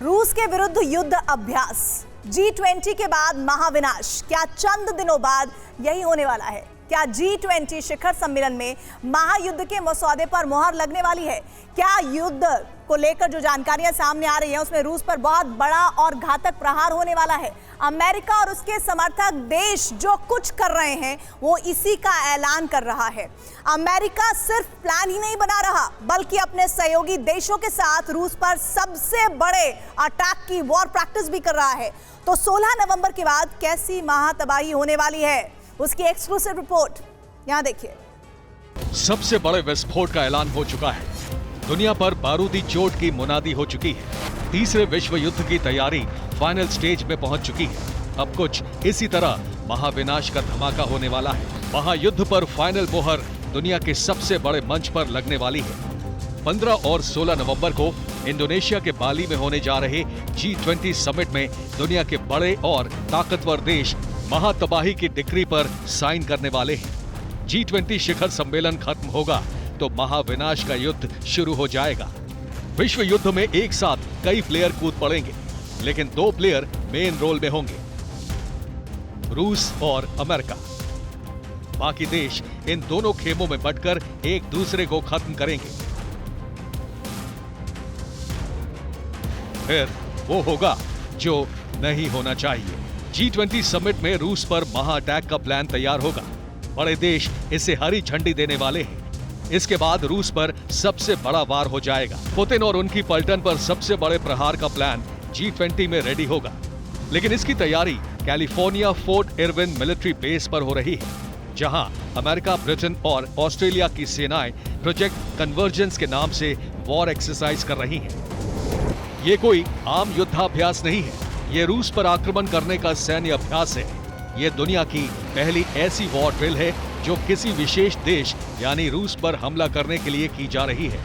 रूस के विरुद्ध युद्ध अभ्यास, G20 के बाद महाविनाश। क्या चंद दिनों बाद यही होने वाला है? क्या G20 शिखर सम्मेलन में महायुद्ध के मसौदे पर मुहर लगने वाली है? क्या युद्ध को लेकर जो जानकारियां सामने आ रही हैं उसमें रूस पर बहुत बड़ा और घातक प्रहार होने वाला है? अमेरिका और उसके समर्थक देश जो कुछ कर रहे हैं वो इसी का ऐलान कर रहा है। अमेरिका सिर्फ प्लान ही नहीं बना रहा बल्कि अपने सहयोगी देशों के साथ रूस पर सबसे बड़े अटैक की वॉर प्रैक्टिस भी कर रहा है। तो 16 नवंबर के बाद कैसी महातबाही होने वाली है, उसकी एक्सक्लूसिव रिपोर्ट यहां देखिए। सबसे बड़े विस्फोट का ऐलान हो चुका है। दुनिया पर बारूदी चोट की मुनादी हो चुकी है। तीसरे विश्व युद्ध की तैयारी फाइनल स्टेज में पहुंच चुकी है। अब कुछ इसी तरह महाविनाश का धमाका होने वाला है। महायुद्ध पर फाइनल मोहर दुनिया के सबसे बड़े मंच पर लगने वाली है। 15 और 16 नवंबर को इंडोनेशिया के बाली में होने जा रहे G20 समिट में दुनिया के बड़े और ताकतवर देश महातबाही की डिक्री पर साइन करने वाले हैं। G20 शिखर सम्मेलन खत्म होगा तो महाविनाश का युद्ध शुरू हो जाएगा। विश्व युद्ध में एक साथ कई प्लेयर कूद पड़ेंगे, लेकिन 2 प्लेयर मेन रोल में होंगे, रूस और अमेरिका। बाकी देश इन दोनों खेमों में बंटकर एक दूसरे को खत्म करेंगे। फिर वो होगा जो नहीं होना चाहिए। G20 समिट में रूस पर महा अटैक का प्लान तैयार होगा। बड़े देश इसे हरी झंडी देने वाले हैं। इसके बाद रूस पर सबसे बड़ा वार हो जाएगा। पुतिन और उनकी पलटन पर सबसे बड़े प्रहार का प्लान G20 में रेडी होगा, लेकिन इसकी तैयारी California fort Irwin military base पर हो रही है, जहां अमेरिका, ब्रिटेन और ऑस्ट्रेलिया की सेनाएं प्रोजेक्ट कन्वर्जेंस के नाम से वॉर एक्सरसाइज कर रही हैं। ये कोई आम युद्धाभ्यास नहीं है, ये रूस पर आक्रमण करने का सैन्य अभ्यास है। ये दुनिया की पहली ऐसी वॉर ड्रिल है जो किसी विशेष देश यानी रूस पर हमला करने के लिए की जा रही है,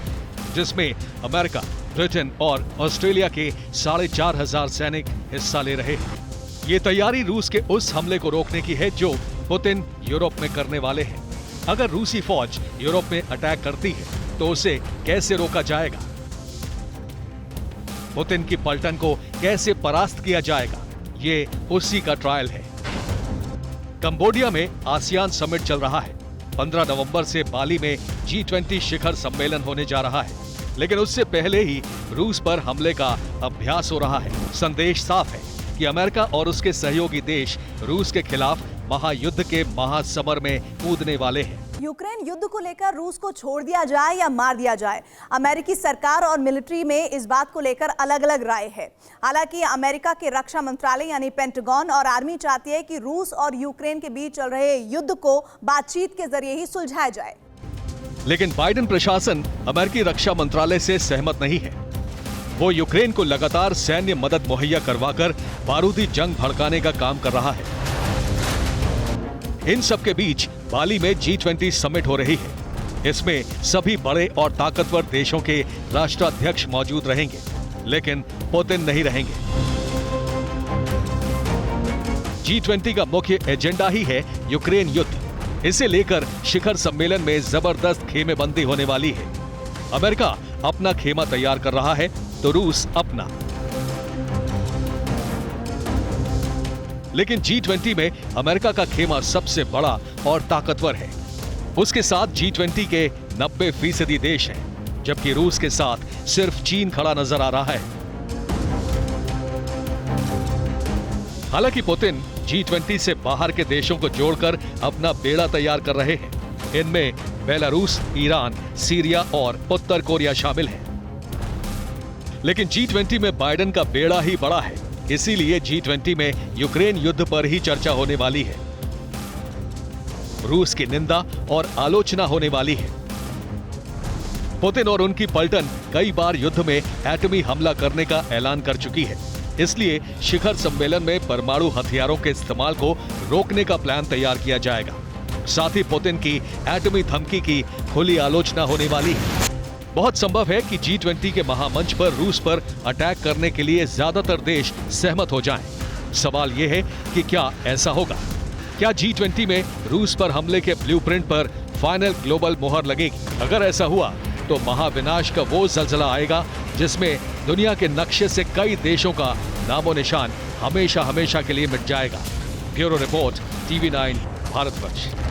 जिसमें अमेरिका, ब्रिटेन और ऑस्ट्रेलिया के 4,500 सैनिक हिस्सा ले रहे हैं। ये तैयारी रूस के उस हमले को रोकने की है जो पुतिन यूरोप में करने वाले हैं। अगर रूसी फौज यूरोप में अटैक करती है तो उसे कैसे रोका जाएगा? पुतिन की पलटन को कैसे परास्त किया जाएगा? ये उसी का ट्रायल है। कंबोडिया में आसियान समिट चल रहा है। 15 नवंबर से बाली में G20 शिखर सम्मेलन होने जा रहा है, लेकिन उससे पहले ही रूस पर हमले का अभ्यास हो रहा है। संदेश साफ है कि अमेरिका और उसके सहयोगी देश रूस के खिलाफ महायुद्ध के महासमर में कूदने वाले हैं। यूक्रेन युद्ध को लेकर रूस को छोड़ दिया जाए या मार दिया जाए, अमेरिकी सरकार और मिलिट्री में इस बात को लेकर अलग अलग राय है। हालांकि अमेरिका के रक्षा मंत्रालय यानी पेंटागन और आर्मी चाहती है कि रूस और यूक्रेन के बीच चल रहे युद्ध को बातचीत के जरिए ही सुलझाया जाए। लेकिन बाइडेन प्रशासन अमेरिकी रक्षा मंत्रालय से सहमत नहीं है। वो यूक्रेन को लगातार सैन्य मदद मुहैया करवाकर बारूदी जंग भड़काने का काम कर रहा है। इन सब के बीच बाली में G20 समिट हो रही है। इसमें सभी बड़े और ताकतवर देशों के राष्ट्राध्यक्ष मौजूद रहेंगे, लेकिन पुतिन नहीं रहेंगे। G20 का मुख्य एजेंडा ही है यूक्रेन युद्ध। इसे लेकर शिखर सम्मेलन में जबरदस्त खेमेबंदी होने वाली है। अमेरिका अपना खेमा तैयार कर रहा है तो रूस अपना। लेकिन G20 में अमेरिका का खेमा सबसे बड़ा और ताकतवर है। उसके साथ G20 के 90% देश हैं, जबकि रूस के साथ सिर्फ चीन खड़ा नजर आ रहा है। हालांकि पुतिन G20 से बाहर के देशों को जोड़कर अपना बेड़ा तैयार कर रहे हैं। इनमें बेलारूस, ईरान, सीरिया और उत्तर कोरिया शामिल हैं। लेकिन G20 में बाइडेन का बेड़ा ही बड़ा है, इसीलिए G20 में यूक्रेन युद्ध पर ही चर्चा होने वाली है। रूस की निंदा और आलोचना होने वाली है। पुतिन और उनकी पलटन कई बार युद्ध में एटमी हमला करने का ऐलान कर चुकी है। इसलिए शिखर सम्मेलन में परमाणु हथियारों के इस्तेमाल को रोकने का प्लान तैयार किया जाएगा। साथ ही पुतिन की एटमी धमकी की खुली आलोचना होने वाली है। बहुत संभव है कि G20 के महामंच पर रूस पर अटैक करने के लिए ज्यादातर देश सहमत हो जाएं। सवाल यह है कि क्या ऐसा होगा? क्या G20 में रूस पर हमले के ब्लूप्रिंट पर फाइनल ग्लोबल मोहर लगेगी? अगर ऐसा हुआ तो महाविनाश का वो जलजला आएगा जिसमें दुनिया के नक्शे से कई देशों का नामो निशान हमेशा हमेशा के लिए मिट जाएगा। Bureau report, TV9 Bharatvarsh.